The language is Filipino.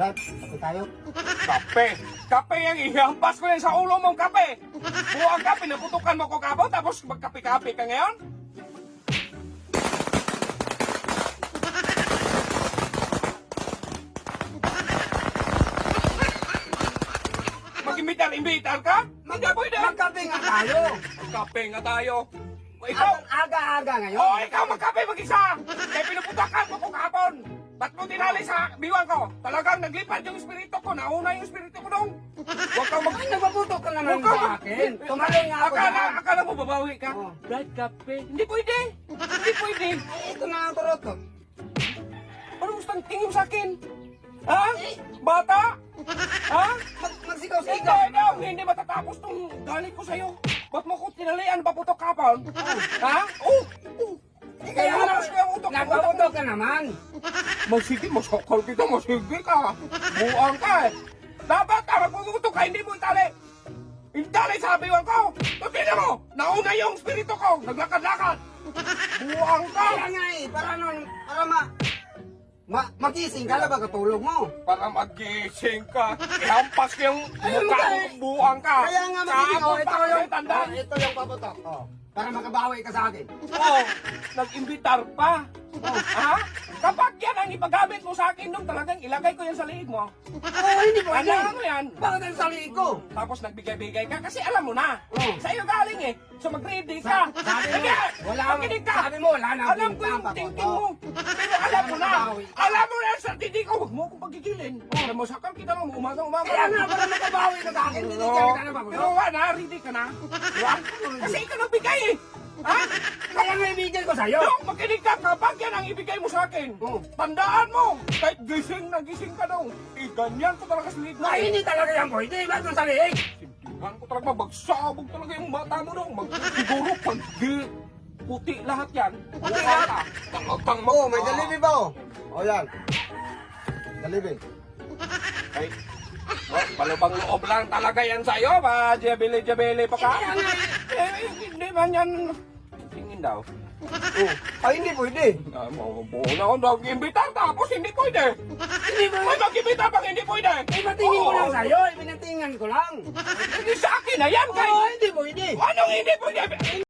Brad, kape tayo. Kape. Kape yung ihampas ko yan sa ulo mong kape. Buwang kape, naputukan mo ko kabaw, tapos magkape-kape ka ngayon? Mag-imbitar ka? Hindi pwede. Magkape nga tayo. Magkape nga tayo. O ikaw, Aga-aga ngayon. ikaw magkape mag-isa. Kaya pinuputakan mo ko kahapon. Ba't mo tinali sa biwang ko? Talagang naglipad yung espiritu ko. Nauna yung espiritu ko nung. Huwag kang Ay, napaputok ka naman Huwag ka sa akin. Tumalon nga ako dyan. Akala mo babawi ka? Oh. Brad, kape. Hindi pwede. Hindi pwede. Eh, ito na ang turotot. Ano gustong tingin sa akin? Ha? Bata? Ha? Magsigaw-sigaw. Hindi matatapos tong galit ko sa'yo. Ba't mo ko tinalian paputok kapon? Ha? Oh! Kaya nagpaputok ka naman. Masige, masokol kita, masige ka. Buang ka eh. Dapat ka, magpuputok ka, hindi mo itali. Itali sa biwang ko. Tignan mo, nauna yung espiritu ko. Naglakad-lakad. Buang ka. Kaya nga eh, para magising ka na ba katulog mo? Para magising ka. Ihampas ko yung mukha mo kung buang ka. Kaya nga magising ako, tandaan. ito yung paputok. Oh, para makabawi ka sa akin. Oh, nag-imbitar pa. Ha? Kapag yan ang ipagamit mo sa akin nung talagang ilagay ko yan sa liig mo. Oh, hindi po. Ano mo yan? Bakit ang sali ko? Tapos nagbigay-bigay ka kasi alam mo na. Oh. Sa'yo galing eh. So mag-ready ka. Sabi mo, Kaya, wala makinig ka. sabi mo, wala na Alam ko bintang yung paputok. thinking mo. Pero alam mo na. Alam mo na sa tinig ko. Huwag mo akong pagigilin. Alam mo, sakal kita lang umaga. Kaya nga, para makabawi ka sa akin, hindi ka na paputok. Pero wala, ready ka na. Diba? Kasi ikaw nagbigay eh. Ha? Kaya nga ibigay ko sa'yo. Dok, makinig ka kapag yan ang ibigay mo sa akin. Oh. Tandaan mo, kahit gising na gising ka daw. Ganyan ko talaga sa liig mo. Ay, hindi talaga yan, boy. Hindi, ba't yung saliig? Sindihan ko talaga, magsabog talaga yung mata mo daw. Siguro pag puti lahat yan. Puti lahat. Tangotang mo. Oh, may dalibi ba, oh? Oh, yan. Dalibi. Ay, palubang loob lang talaga yan sa'yo. Jabili pa ka. Hindi man yan. Tingin daw. Oh. Ay, hindi pwede. Muna ako nag-imbitar tapos hindi pwede. Hindi ba? Ay, mag-imbitar pag hindi pwede. Eh, patingin ko lang sa'yo. Ibinatingan ko lang. Hindi sa akin na yan. Oh, hindi pwede. Anong hindi pwede?